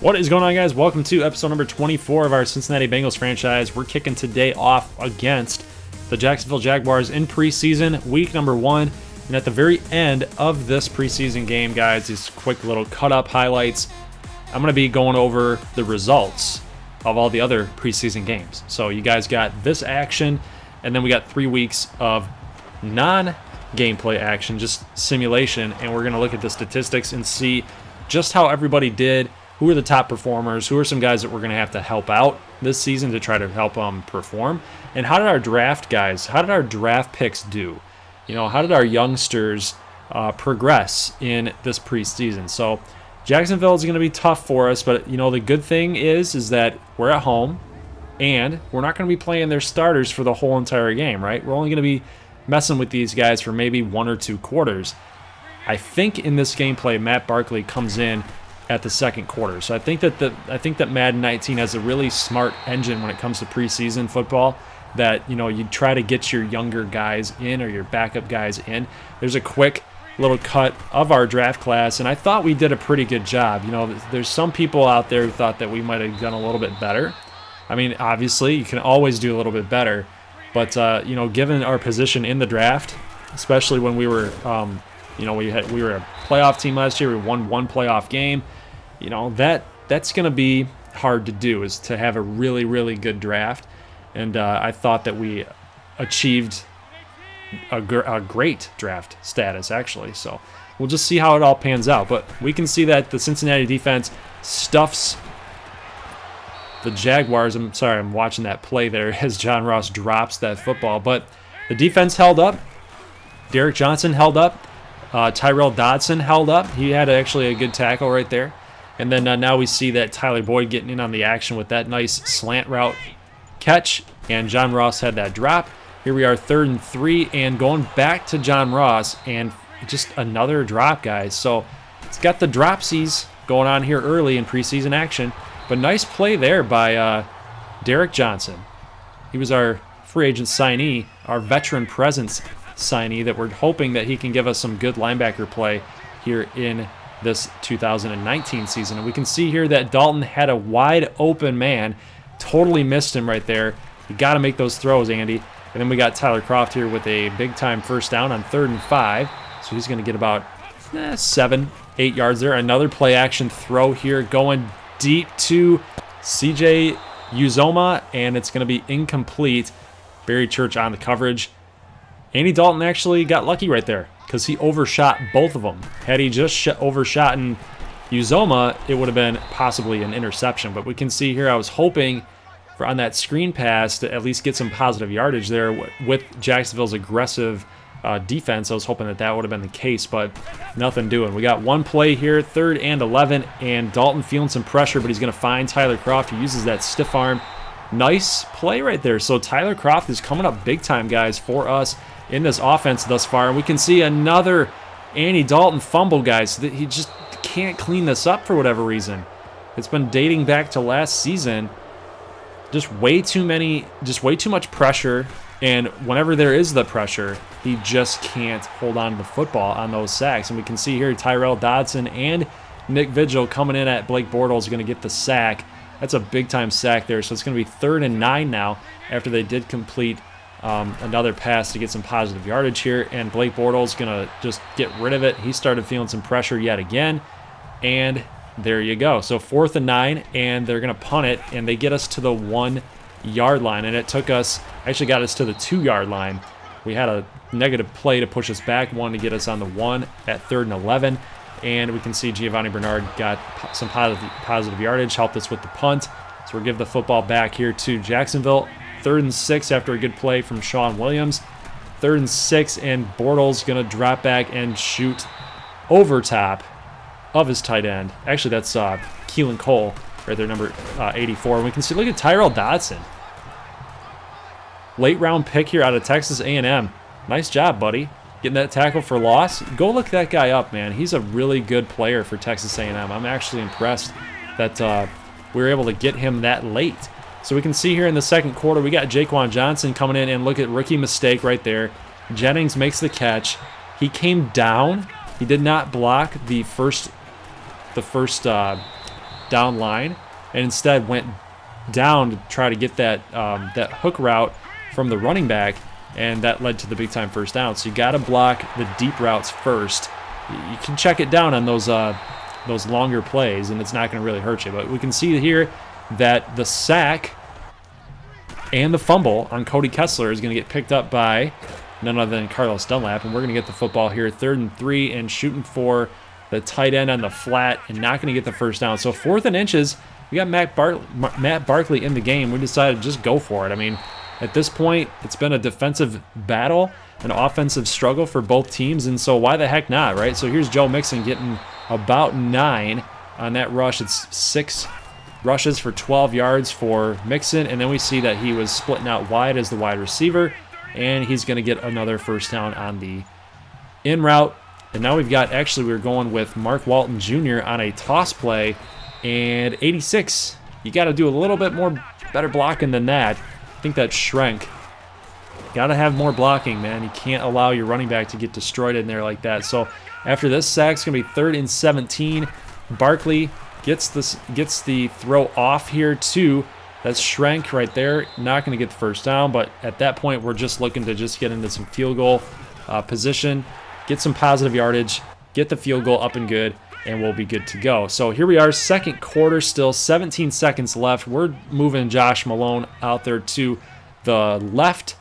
What is going on, guys? Welcome to episode number 24 of our Cincinnati Bengals franchise. We're kicking today off against the Jacksonville Jaguars in preseason, week number 1. And at the very end of this preseason game, guys, these quick little cut-up highlights, I'm going to be going over the results of all the other preseason games. So you guys got this action, and then we got 3 weeks of non-gameplay action, just simulation, and we're going to look at the statistics and see just how everybody did. Who are the top performers? Who are some guys that we're going to have to help out this season to try to help them perform? And how did our draft guys, how did our draft picks do? You know, how did our youngsters progress in this preseason? So Jacksonville is going to be tough for us, but, you know, the good thing is that we're at home and we're not going to be playing their starters for the whole entire game, right? We're only going to be messing with these guys for maybe 1 or 2 quarters. I think in this gameplay, Matt Barkley comes in at the second quarter. So I think that Madden 19 has a really smart engine when it comes to preseason football, that, you know, you try to get your younger guys in or your backup guys in. There's a quick little cut of our draft class, and I thought we did a pretty good job. You know, there's some people out there who thought that we might have done a little bit better. I mean, obviously, you can always do a little bit better, but you know, given our position in the draft, especially when we were, you know, we were a playoff team last year. We won 1 playoff game. You know, that's going to be hard to do, is to have a really, really good draft. And I thought that we achieved a great draft status, actually. So we'll just see how it all pans out. But we can see that the Cincinnati defense stuffs the Jaguars. I'm sorry, I'm watching that play there as John Ross drops that football. But the defense held up. Derek Johnson held up. Tyrell Dodson held up. He had actually a good tackle right there. And then now we see that Tyler Boyd getting in on the action with that nice slant route catch. And John Ross had that drop. Here we are, 3rd and 3, and going back to John Ross, and just another drop, guys. So it's got the dropsies going on here early in preseason action. But nice play there by Derek Johnson. He was our free agent signee, our veteran presence signee, that we're hoping that he can give us some good linebacker play here in this 2019 season. And we can see here that Dalton had a wide open man, totally missed him right there. You got to make those throws, Andy. And then we got Tyler Kroft here with a big time first down on 3rd and 5. So he's going to get about 7, 8 yards there. Another play action throw here going deep to CJ Uzoma, and it's going to be incomplete. Barry Church on the coverage. Andy Dalton actually got lucky right there, because he overshot both of them. Had he just overshot in Uzoma, it would have been possibly an interception. But we can see here, I was hoping for on that screen pass to at least get some positive yardage there with Jacksonville's aggressive defense. I was hoping that would have been the case, but nothing doing. We got one play here, 3rd and 11, and Dalton feeling some pressure, but he's going to find Tyler Kroft. He uses that stiff arm. Nice play right there. So Tyler Kroft is coming up big time, guys, for us in this offense thus far. And we can see another Andy Dalton fumble, guys. He just can't clean this up for whatever reason. It's been dating back to last season. Just way too much pressure. And whenever there is the pressure, he just can't hold on to the football on those sacks. And we can see here Tyrell Dodson and Nick Vigil coming in at Blake Bortles, going to get the sack. That's a big-time sack there. So it's going to be 3rd and 9 now after they did complete another pass to get some positive yardage here. And Blake Bortles going to just get rid of it. He started feeling some pressure yet again. And there you go. So 4th and 9, and they're going to punt it, and they get us to the 1-yard line. And it took us, actually got us to the 2-yard line. We had a negative play to push us back, one to get us on the 1 at 3rd and 11. And we can see Giovanni Bernard got some positive yardage, helped us with the punt. So we'll give the football back here to Jacksonville. 3rd and 6 after a good play from Sean Williams. 3rd and 6, and Bortles going to drop back and shoot over top of his tight end. Actually, that's Keelan Cole right there, number 84. And we can see, look at Tyrell Dodson. Late round pick here out of Texas A&M. Nice job, buddy. Getting that tackle for loss. Go look that guy up, man. He's a really good player for Texas A&M. I'm actually impressed that we were able to get him that late. So we can see here in the second quarter, we got Jaquan Johnson coming in, and look at rookie mistake right there. Jennings makes the catch. He came down. He did not block the first down line and instead went down to try to get that that hook route from the running back, and that led to the big time first down. So you got to block the deep routes first. You can check it down on those longer plays, and it's not going to really hurt you. But we can see here that the sack and the fumble on Cody Kessler is going to get picked up by none other than Carlos Dunlap, and we're going to get the football here, 3rd and 3, and shooting for the tight end on the flat, and not going to get the first down. So 4th and inches, we got Matt Barkley in the game. We decided to just go for it. I mean, at this point, it's been a defensive battle, an offensive struggle for both teams, and so why the heck not, right? So here's Joe Mixon getting about 9 on that rush. It's 6 rushes for 12 yards for Mixon, and then we see that he was splitting out wide as the wide receiver, and he's going to get another first down on the in route. And now we've got, actually, we're going with Mark Walton Jr. on a toss play, and 86. You got to do a little bit more better blocking than that. I think that shrank. Got to have more blocking, man. You can't allow your running back to get destroyed in there like that. So after this sack, it's going to be 3rd and 17. Barkley gets the throw off here too. That's Schrenk right there. Not going to get the first down, but at that point, we're just looking to just get into some field goal position, get some positive yardage, get the field goal up and good, and we'll be good to go. So here we are, second quarter still, 17 seconds left. We're moving Josh Malone out there to the left,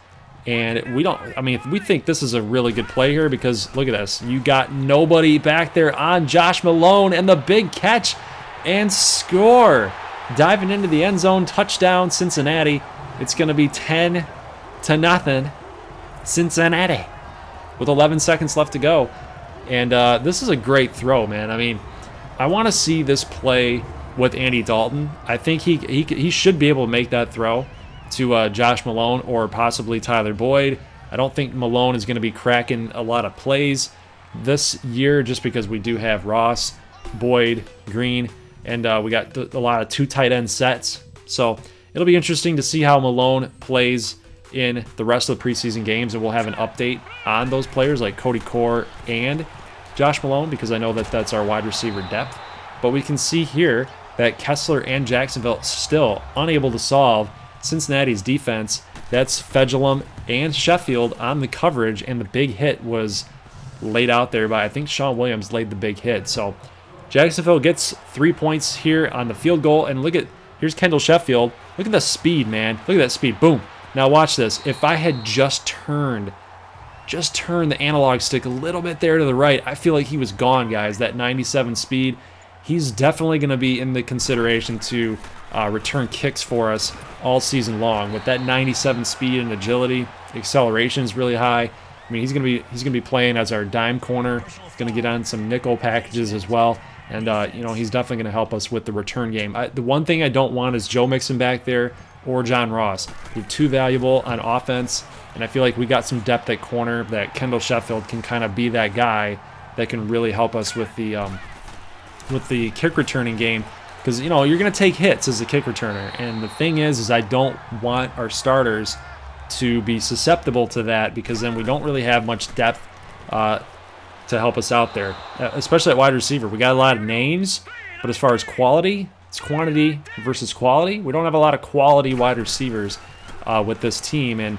and we think this is a really good play here because look at this. You got nobody back there on Josh Malone, and the big catch and score. Diving into the end zone, touchdown Cincinnati. It's going to be 10-0 Cincinnati with 11 seconds left to go. And this is a great throw, man. I mean, I want to see this play with Andy Dalton. I think he should be able to make that throw to Josh Malone or possibly Tyler Boyd. I don't think Malone is going to be cracking a lot of plays this year just because we do have Ross, Boyd, Green, and we got a lot of 2 tight end sets. So it'll be interesting to see how Malone plays in the rest of the preseason games, and we'll have an update on those players like Cody Core and Josh Malone because I know that that's our wide receiver depth. But we can see here that Kessler and Jacksonville still unable to solve Cincinnati's defense. That's Fedulum and Sheffield on the coverage, and the big hit was laid out there by, I think Sean Williams laid the big hit. So Jacksonville gets 3 points here on the field goal, and here's Kendall Sheffield. Look at the speed, man. Look at that speed. Boom. Now watch this. If I had just turned the analog stick a little bit there to the right, I feel like he was gone, guys. That 97 speed. He's definitely going to be in the consideration to return kicks for us all season long. With that 97 speed and agility, acceleration is really high. I mean, he's going to be playing as our dime corner. He's going to get on some nickel packages as well. And, he's definitely going to help us with the return game. The one thing I don't want is Joe Mixon back there or John Ross. They're too valuable on offense, and I feel like we got some depth at corner that Kendall Sheffield can kind of be that guy that can really help us with the kick returning game. Because, you're going to take hits as a kick returner. And the thing is I don't want our starters to be susceptible to that because then we don't really have much depth to help us out there, especially at wide receiver. We got a lot of names, but as far as quality, it's quantity versus quality. We don't have a lot of quality wide receivers with this team, and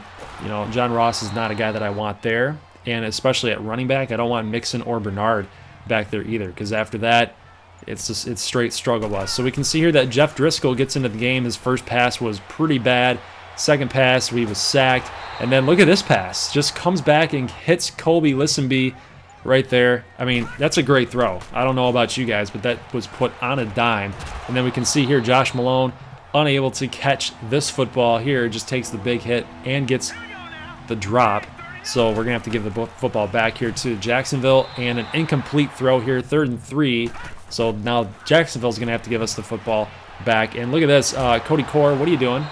John Ross is not a guy that I want there, and especially at running back, I don't want Mixon or Bernard back there either because after that, it's straight struggle bus. So we can see here that Jeff Driscoll gets into the game. His first pass was pretty bad. Second pass, we was sacked. And then look at this pass. Just comes back and hits Colby Listenby right there. I mean, that's a great throw. I don't know about you guys, but that was put on a dime. And then we can see here Josh Malone unable to catch this football here. Just takes the big hit and gets the drop. So we're going to have to give the football back here to Jacksonville. And an incomplete throw here, 3rd and 3. So now Jacksonville's going to have to give us the football back. And look at this. Cody Core, what are you doing?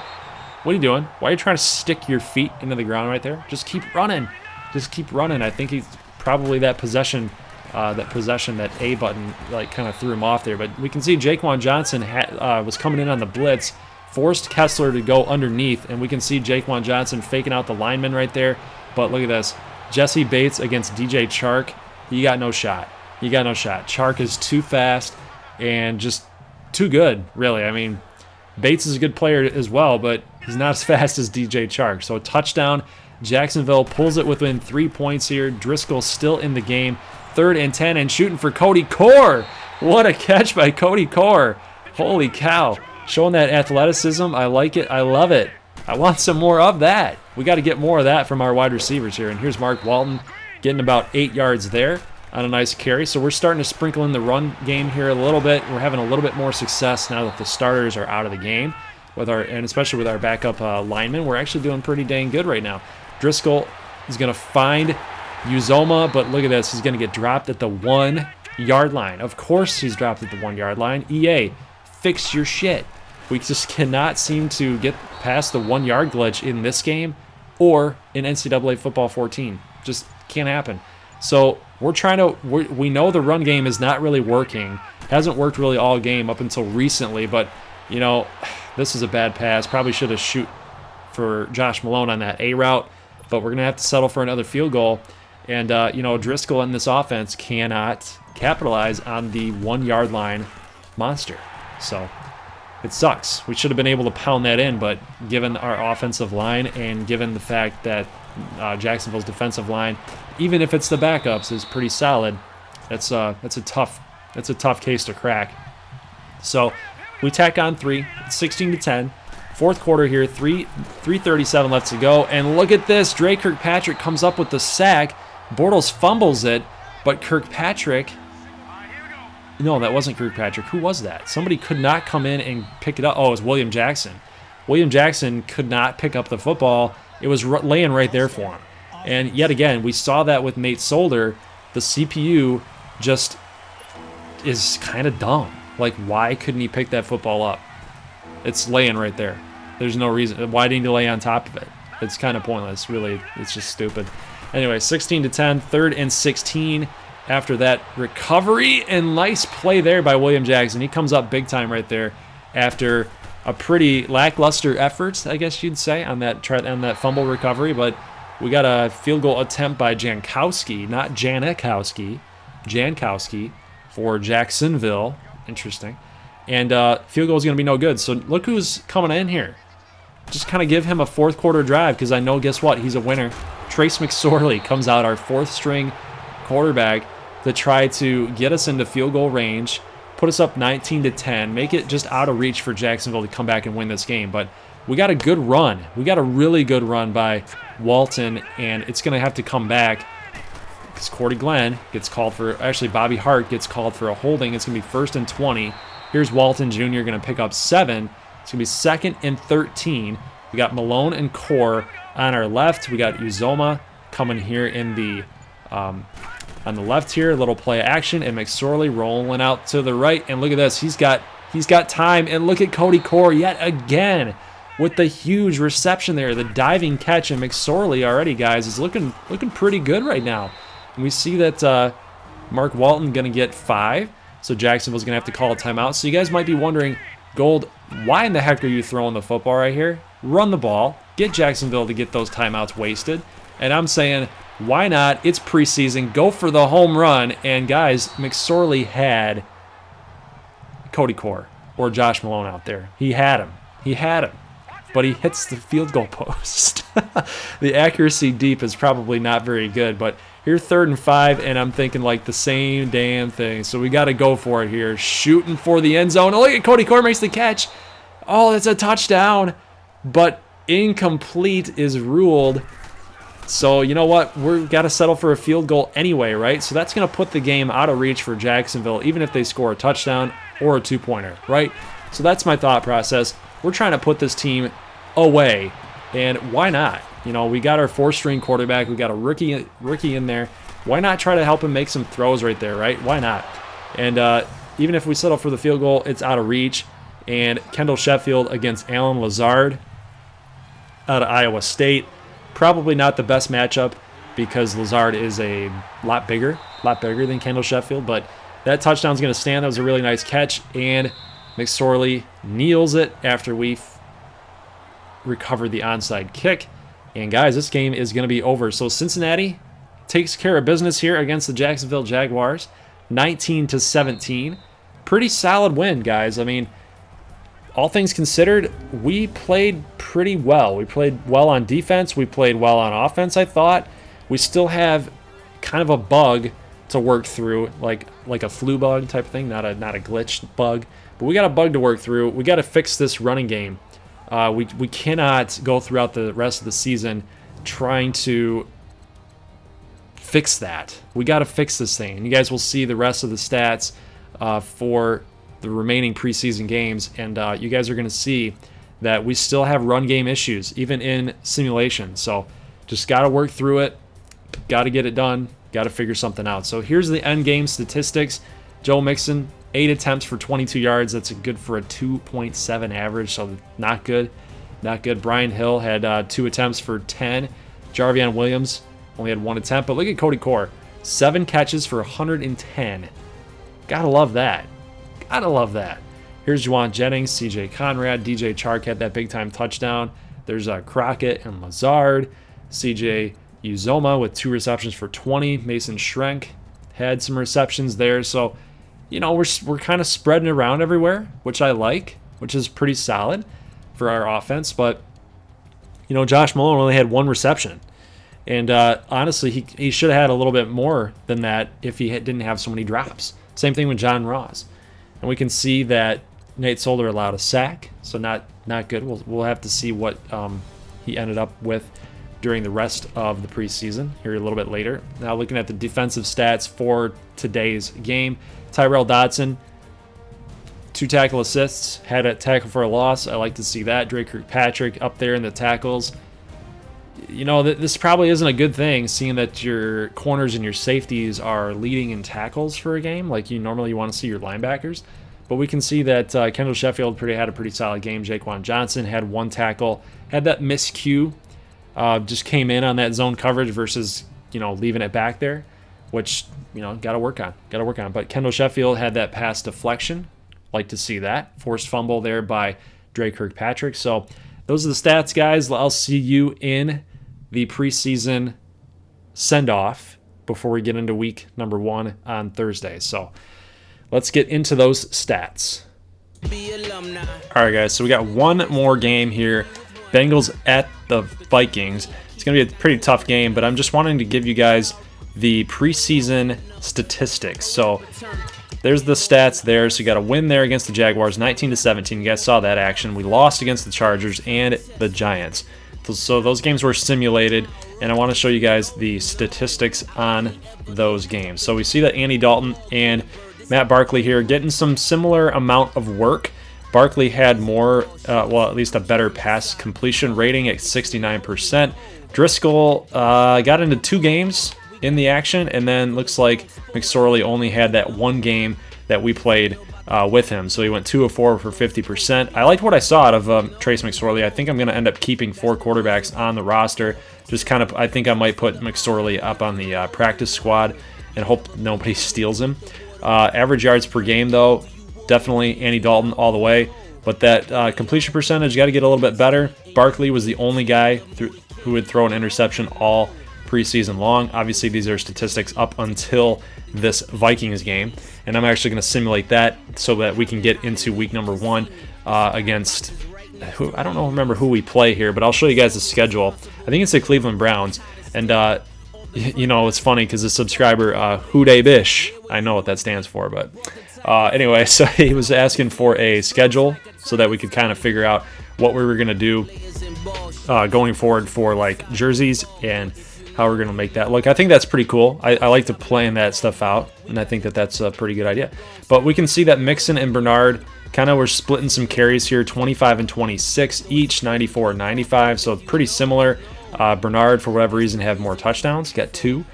What are you doing? Why are you trying to stick your feet into the ground right there? Just keep running. Just keep running. I think he's probably that possession, that A button, like kind of threw him off there. But we can see Jaquan Johnson was coming in on the blitz, forced Kessler to go underneath, and we can see Jaquan Johnson faking out the lineman right there. But look at this. Jesse Bates against DJ Chark. You got no shot. You got no shot. Chark is too fast and just too good, really. I mean, Bates is a good player as well, but he's not as fast as DJ Chark. So a touchdown. Jacksonville pulls it within 3 points here. Driscoll still in the game. 3rd and 10 and shooting for Cody Core. What a catch by Cody Core. Holy cow. Showing that athleticism. I like it. I love it. I want some more of that. We got to get more of that from our wide receivers here. And here's Mark Walton getting about 8 yards there on a nice carry. So we're starting to sprinkle in the run game here a little bit. We're having a little bit more success now that the starters are out of the game, and especially with our backup linemen. We're actually doing pretty dang good right now. Driscoll is going to find Uzoma, but look at this. He's going to get dropped at the 1 yard line. Of course he's dropped at the 1 yard line. EA, fix your shit. We just cannot seem to get past the 1 yard glitch in this game or in NCAA Football 14. Just can't happen. So we're trying to, we know the run game is not really working. Hasn't worked really all game up until recently, but, you know, this is a bad pass. Probably should have shoot for Josh Malone on that A route, but we're going to have to settle for another field goal. And, you know, Driscoll in this offense cannot capitalize on the 1 yard line monster. So it sucks. We should have been able to pound that in, but given our offensive line and given the fact that Jacksonville's defensive line, even if it's the backups, is pretty solid, that's a tough case to crack. So we tack on 3, 16-10. Fourth quarter here, 3:37 left to go, and look at this. Dre Kirkpatrick comes up with the sack. Bortles fumbles it, but Kirkpatrick, no, that wasn't Kirkpatrick. Who was that? Somebody could not come in and pick it up. Oh, it was William Jackson. William Jackson could not pick up the football. It was laying right there for him. And yet again, we saw that with Nate Solder. The CPU just is kind of dumb. Like, why couldn't he pick that football up? It's laying right there. There's no reason. Why didn't he lay on top of it? It's kind of pointless, really. It's just stupid. Anyway, 16-10, 3rd and 16 after that recovery, and nice play there by William Jackson. He comes up big time right there after a pretty lackluster effort, I guess you'd say, on that fumble recovery. But we got a field goal attempt by Jankowski, not Janikowski, Jankowski for Jacksonville. Interesting. And field goal is going to be no good. So look who's coming in here. Just kind of give him a fourth quarter drive, because I know, guess what? He's a winner. Trace McSorley comes out, our 4th string quarterback, to try to get us into field goal range, put us up 19-10, make it just out of reach for Jacksonville to come back and win this game. But we got a good run. We got a really good run by Walton, and it's going to have to come back because Cordy Glenn gets called for, actually Bobby Hart gets called for a holding. It's going to be 1st and 20. Here's Walton Jr. going to pick up 7. It's going to be 2nd and 13. We got Malone and Core on our left. We got Uzoma coming here in the on the left here. A little play action, and McSorley rolling out to the right. And look at this. He's got time. And look at Cody Core yet again with the huge reception there. The diving catch, and McSorley already, guys, is looking pretty good right now. And we see that Mark Walton going to get 5. So Jacksonville's going to have to call a timeout. So you guys might be wondering, Gold, why in the heck are you throwing the football right here? Run the ball. Get Jacksonville to get those timeouts wasted. And I'm saying, why not? It's preseason. Go for the home run. And guys, McSorley had Cody Core or Josh Malone out there. He had him. But he hits the field goal post. The accuracy deep is probably not very good, but here 3rd and 5, and I'm thinking like the same damn thing. So we got to go for it here. Shooting for the end zone. Oh, look at Cody Core makes the catch. Oh, that's a touchdown. But incomplete is ruled. So you know what? We've got to settle for a field goal anyway, right? So that's going to put the game out of reach for Jacksonville, even if they score a touchdown or a 2-pointer, right? So that's my thought process. We're trying to put this team away, and why not? You know, we got our 4th-string quarterback. We got a rookie in there. Why not try to help him make some throws right there, right? Why not? And even if we settle for the field goal, it's out of reach. And Kendall Sheffield against Alan Lazard out of Iowa State. Probably not the best matchup because Lazard is a lot bigger than Kendall Sheffield. But that touchdown's going to stand. That was a really nice catch. And McSorley kneels it after we recovered the onside kick. And guys, this game is going to be over. So Cincinnati takes care of business here against the Jacksonville Jaguars, 19-17. pretty solid win, guys. I mean, all things considered, we played pretty well. We played well on defense. We played well on offense, I thought. We still have kind of a bug to work through, like a flu bug type of thing, not a glitch bug. But we got a bug to work through. We got to fix this running game. We cannot go throughout the rest of the season trying to fix that. We got to fix this thing. And you guys will see the rest of the stats for the remaining preseason games. And you guys are going to see that we still have run game issues, even in simulation. So just got to work through it. Got to get it done. Got to figure something out. So here's the end game statistics. Joe Mixon, 8 attempts for 22 yards. That's good for a 2.7 average, so not good. Not good. Brian Hill had 2 attempts for 10. Jarvion Williams only had 1 attempt. But look at Cody Core, 7 catches for 110. Gotta love that. Gotta love that. Here's Juwan Jennings, CJ Conrad, DJ Chark had that big-time touchdown. There's Crockett and Lazard. CJ Uzoma with 2 receptions for 20. Mason Schrenk had some receptions there. So, you know, we're kind of spreading around everywhere, which I like, which is pretty solid for our offense. But, you know, Josh Malone only had 1 reception. And honestly, he should have had a little bit more than that if he didn't have so many drops. Same thing with John Ross. And we can see that Nate Solder allowed a sack, so not good. We'll have to see what he ended up with during the rest of the preseason here a little bit later. Now looking at the defensive stats for today's game, Tyrell Dodson, 2 tackle assists, had a tackle for a loss. I like to see that. Drake Kirkpatrick up there in the tackles. You know, this probably isn't a good thing, seeing that your corners and your safeties are leading in tackles for a game. Like you normally want to see your linebackers. But we can see that Kendall Sheffield had a pretty solid game. Jaquan Johnson had 1 tackle, had that miscue. Just came in on that zone coverage versus, you know, leaving it back there, which, you know, got to work on. But Kendall Sheffield had that pass deflection. Like to see that. Forced fumble there by Drake Kirkpatrick. So those are the stats, guys. I'll see you in the preseason send-off before we get into week number 1 on Thursday. So let's get into those stats. All right, guys. So we got one more game here. Bengals at the Vikings. It's going to be a pretty tough game, but I'm just wanting to give you guys the preseason statistics. So there's the stats there. So you got a win there against the Jaguars, 19-17. You guys saw that action. We lost against the Chargers and the Giants. So those games were simulated, and I want to show you guys the statistics on those games. So we see that Andy Dalton and Matt Barkley here getting some similar amount of work. Barkley had more, at least a better pass completion rating at 69%. Driscoll got into 2 games in the action, and then looks like McSorley only had that 1 game that we played with him. So he went 2 of 4 for 50%. I liked what I saw out of Trace McSorley. I think I'm going to end up keeping 4 quarterbacks on the roster. Just kind of, I think I might put McSorley up on the practice squad and hope nobody steals him. Average yards per game, though, definitely Andy Dalton all the way. But that completion percentage got to get a little bit better. Barkley was the only guy who would throw an interception all preseason long. Obviously, these are statistics up until this Vikings game, and I'm actually going to simulate that so that we can get into week number 1 against I don't remember who we play here, but I'll show you guys the schedule. I think it's the Cleveland Browns, and you know, it's funny because the subscriber Houday Bish, I know what that stands for, but anyway, so he was asking for a schedule so that we could kind of figure out what we were going to do going forward for like jerseys and how we're going to make that look. I think that's pretty cool. I like to plan that stuff out, and I think that that's a pretty good idea. But we can see that Mixon and Bernard kind of were splitting some carries here, 25 and 26 each, 94 and 95, so pretty similar. Bernard, for whatever reason, had more touchdowns, got 2.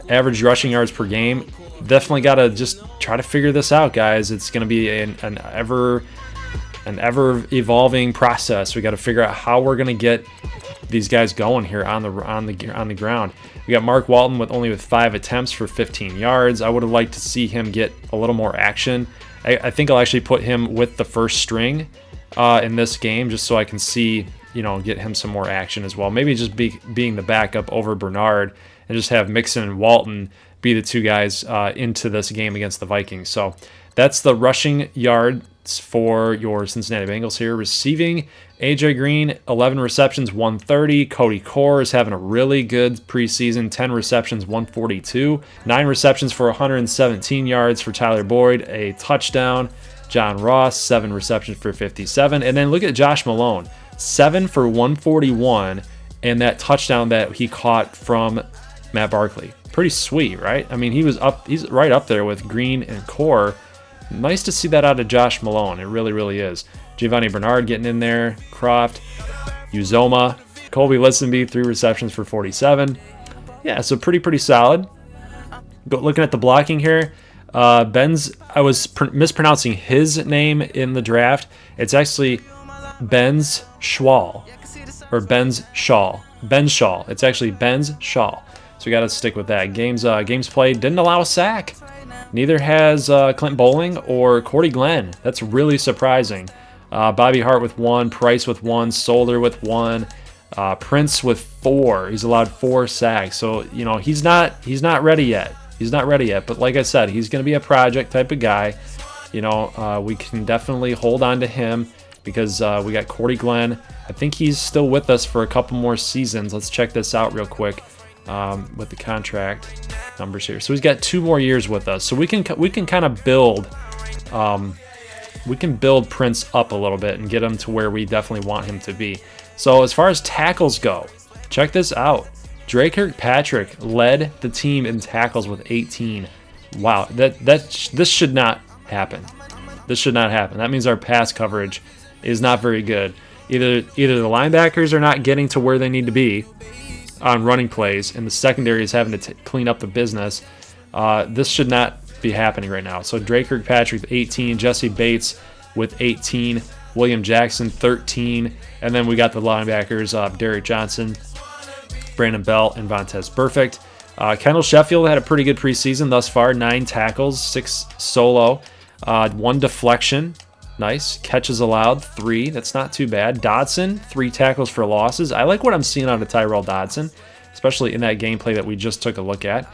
Average rushing yards per game. Definitely got to just try to figure this out, guys. It's going to be an ever evolving process. We got to figure out how we're going to get these guys going here on the ground. We got Mark Walton with 5 attempts for 15 yards. I would have liked to see him get a little more action. I think I'll actually put him with the first string in this game just so I can see, you know, get him some more action as well. Maybe just being the backup over Bernard and just have Mixon and Walton be the 2 guys into this game against the Vikings. So that's the rushing yards for your Cincinnati Bengals here. Receiving, AJ Green, 11 receptions, 130. Cody Core is having a really good preseason, 10 receptions, 142. 9 receptions for 117 yards for Tyler Boyd, a touchdown. John Ross, 7 receptions for 57. And then look at Josh Malone, 7 for 141, and that touchdown that he caught from Matt Barkley. Pretty sweet, right? I mean, he's right up there with Green and Core. Nice to see that out of Josh Malone. It really, really is. Giovanni Bernard getting in there. Croft, Uzoma, Colby Listenby, 3 receptions for 47. Yeah, so pretty solid. But looking at the blocking here, Ben's, I was mispronouncing his name in the draft. It's actually Ben's Schwal, or Ben's Shaw. Ben Shaw. It's actually Ben's Shaw. So we got to stick with that. Games played, didn't allow a sack. Neither has Clint Bowling or Cordy Glenn. That's really surprising. Bobby Hart with 1, Price with 1, Solder with 1, Prince with 4. He's allowed 4 sacks. So, you know, he's not ready yet. He's not ready yet. But like I said, he's going to be a project type of guy. You know, we can definitely hold on to him because we got Cordy Glenn. I think he's still with us for a couple more seasons. Let's check this out real quick with the contract numbers here. So he's got 2 more years with us. So we can kind of build Prince up a little bit and get him to where we definitely want him to be. So as far as tackles go, check this out. Drake Kirkpatrick led the team in tackles with 18. Wow, this should not happen. This should not happen. That means our pass coverage is not very good. Either the linebackers are not getting to where they need to be on running plays, and the secondary is having to clean up the business. This should not be happening right now. So Drake Kirkpatrick with 18, Jesse Bates with 18, William Jackson 13, and then we got the linebackers, Derek Johnson, Brandon Bell, and Vontez Burfict. Kendall Sheffield had a pretty good preseason thus far, 9 tackles, 6 solo, 1 deflection. Nice. Catches allowed, 3. That's not too bad. Dodson, 3 tackles for losses. I like what I'm seeing out of Tyrell Dodson, especially in that gameplay that we just took a look at.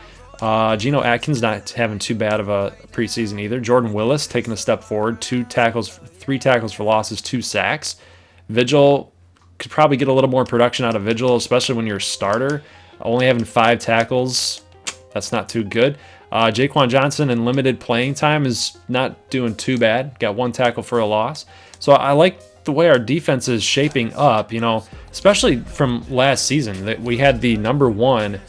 Geno Atkins not having too bad of a preseason either. Jordan Willis taking a step forward, 3 tackles for losses, 2 sacks. Vigil could probably get a little more production out of Vigil, especially when you're a starter. Only having 5 tackles, that's not too good. Jaquan Johnson in limited playing time is not doing too bad. Got 1 tackle for a loss. So I like the way our defense is shaping up, you know, especially from last season. That we had the number 1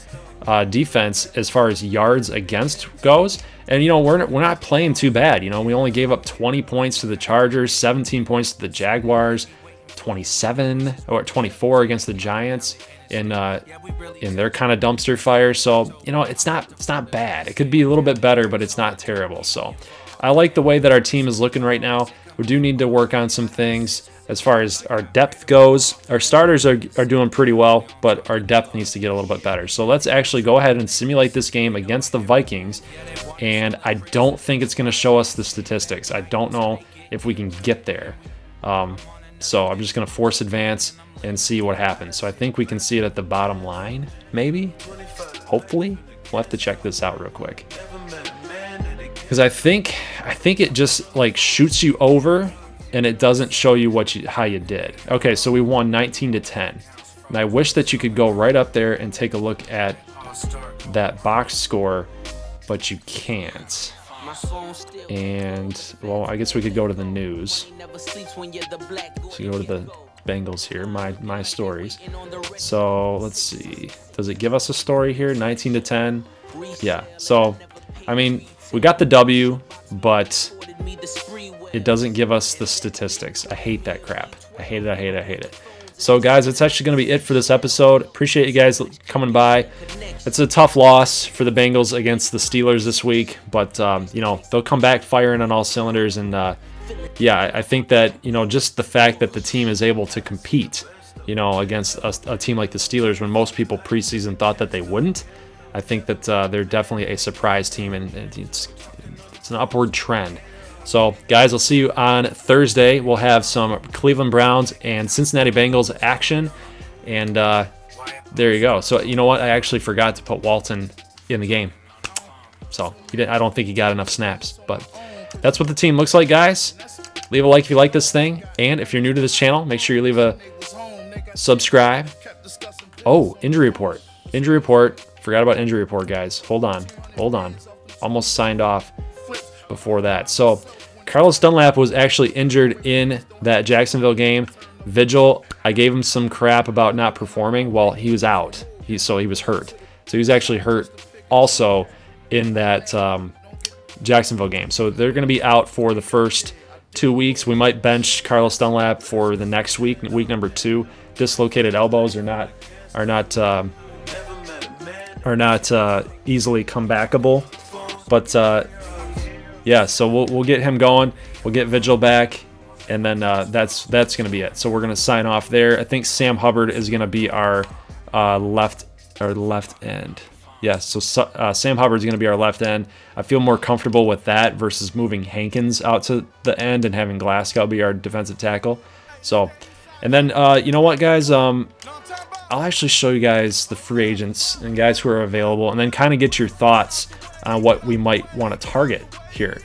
defense as far as yards against goes. And, you know, we're not playing too bad. You know, we only gave up 20 points to the Chargers, 17 points to the Jaguars, 27 or 24 against the Giants in their kind of dumpster fire. So, you know, it's not bad. It could be a little bit better, but it's not terrible. So I like the way that our team is looking right now. We do need to work on some things as far as our depth goes. Our starters are doing pretty well, but our depth needs to get a little bit better. So let's actually go ahead and simulate this game against the Vikings. And I don't think it's going to show us the statistics. I don't know if we can get there. So I'm just going to force advance and see what happens. So I think we can see it at the bottom line, maybe, hopefully. We'll have to check this out real quick. Because I think it just like shoots you over and it doesn't show you how you did. Okay, so we won 19-10. And I wish that you could go right up there and take a look at that box score, but you can't. And, well, I guess we could go to the news. So go to the Bengals here, my stories. So let's see. Does it give us a story here? 19-10. Yeah. So, I mean, we got the W, but it doesn't give us the statistics. I hate that crap. I hate it. So, guys, that's actually going to be it for this episode. Appreciate you guys coming by. It's a tough loss for the Bengals against the Steelers this week, but, you know, they'll come back firing on all cylinders. And, yeah, I think that, you know, just the fact that the team is able to compete, you know, against a team like the Steelers when most people preseason thought that they wouldn't, I think that they're definitely a surprise team, and it's an upward trend. So, guys, I'll see you on Thursday. We'll have some Cleveland Browns and Cincinnati Bengals action. And there you go. So, you know what? I actually forgot to put Walton in the game. So, I don't think he got enough snaps. But that's what the team looks like, guys. Leave a like if you like this thing. And if you're new to this channel, make sure you leave a subscribe. Oh, injury report. Injury report. Forgot about injury report, guys. Hold on. Hold on. Almost signed off before that. So, Carlos Dunlap was actually injured in that Jacksonville game. Vigil, I gave him some crap about not performing. Well, he was out. So he was hurt. So he was actually hurt also in that Jacksonville game. So they're going to be out for the first 2 weeks. We might bench Carlos Dunlap for the next week, week number 2. Dislocated elbows are not easily comebackable. But yeah, so we'll get him going. We'll get Vigil back. And then that's going to be it. So we're going to sign off there. I think Sam Hubbard is going to be our left end. Yes, so Sam Hubbard is going to be our left end. I feel more comfortable with that versus moving Hankins out to the end and having Glasgow be our defensive tackle. So, and then you know what, guys? I'll actually show you guys the free agents and guys who are available, and then kind of get your thoughts on what we might want to target here.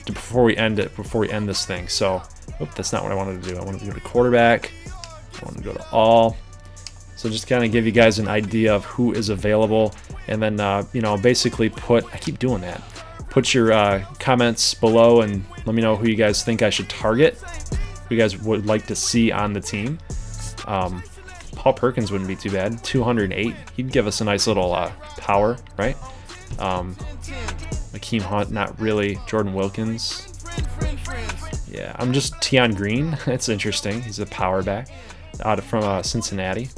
Before we end this thing. So, that's not what I wanted to do. I wanted to go to quarterback. I wanted to go to all. So just kind of give you guys an idea of who is available, and then you know, basically I keep doing that. Put your comments below and let me know who you guys think I should target, who you guys would like to see on the team. Paul Perkins wouldn't be too bad. 208. He'd give us a nice little power, right? Akeem Hunt, not really. Jordan Wilkins. Yeah, I'm just Tion Green. That's interesting. He's a power back from Cincinnati.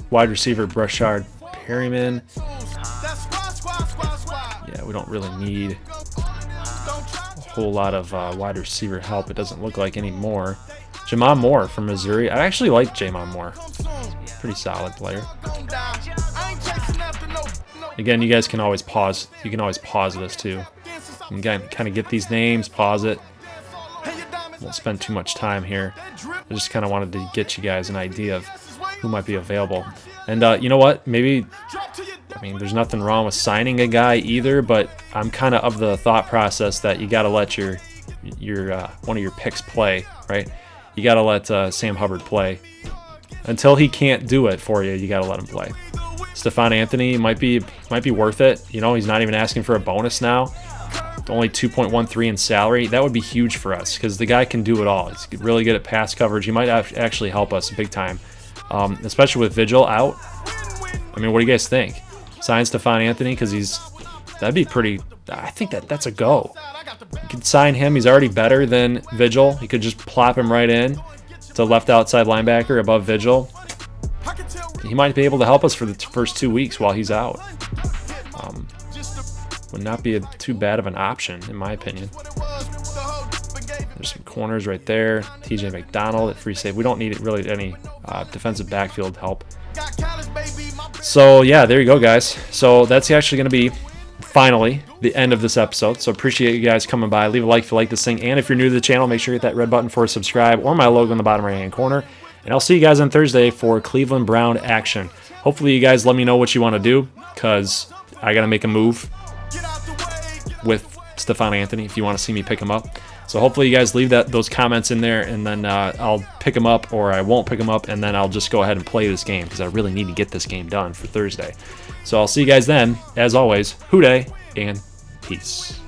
Wide receiver, Brashard Perryman. Yeah, we don't really need a whole lot of wide receiver help. It doesn't look like anymore. Jamon Moore from Missouri. I actually like Jamon Moore. Pretty solid player. Again, you guys can always pause. You can always pause this too. And again, kind of get these names, pause it. Won't spend too much time here. I just kind of wanted to get you guys an idea of who might be available. And you know what? Maybe, I mean, there's nothing wrong with signing a guy either, but I'm kind of the thought process that you got to let your one of your picks play, right? You got to let Sam Hubbard play. Until he can't do it for you, you got to let him play. Stephon Anthony might be worth it. You know, he's not even asking for a bonus now. Only 2.13 in salary. That would be huge for us because the guy can do it all. He's really good at pass coverage. He might actually help us big time, especially with Vigil out. I mean, what do you guys think? Sign Stephon Anthony because that'd be pretty. I think that's a go. You could sign him. He's already better than Vigil. You could just plop him right in to left outside linebacker above Vigil. He might be able to help us for the first 2 weeks while he's out. Would not be too bad of an option, in my opinion. There's some corners right there. TJ McDonald at free safety. We don't need really any defensive backfield help. So, yeah, there you go, guys. So that's actually going to be, finally, the end of this episode. So appreciate you guys coming by. Leave a like if you like this thing. And if you're new to the channel, make sure you hit that red button for a subscribe or my logo in the bottom right-hand corner. And I'll see you guys on Thursday for Cleveland Brown action. Hopefully you guys let me know what you want to do, because I got to make a move with Stephon Anthony if you want to see me pick him up. So hopefully you guys leave those comments in there, and then I'll pick them up, or I won't pick them up, and then I'll just go ahead and play this game because I really need to get this game done for Thursday. So I'll see you guys then. As always, hoo-day and peace.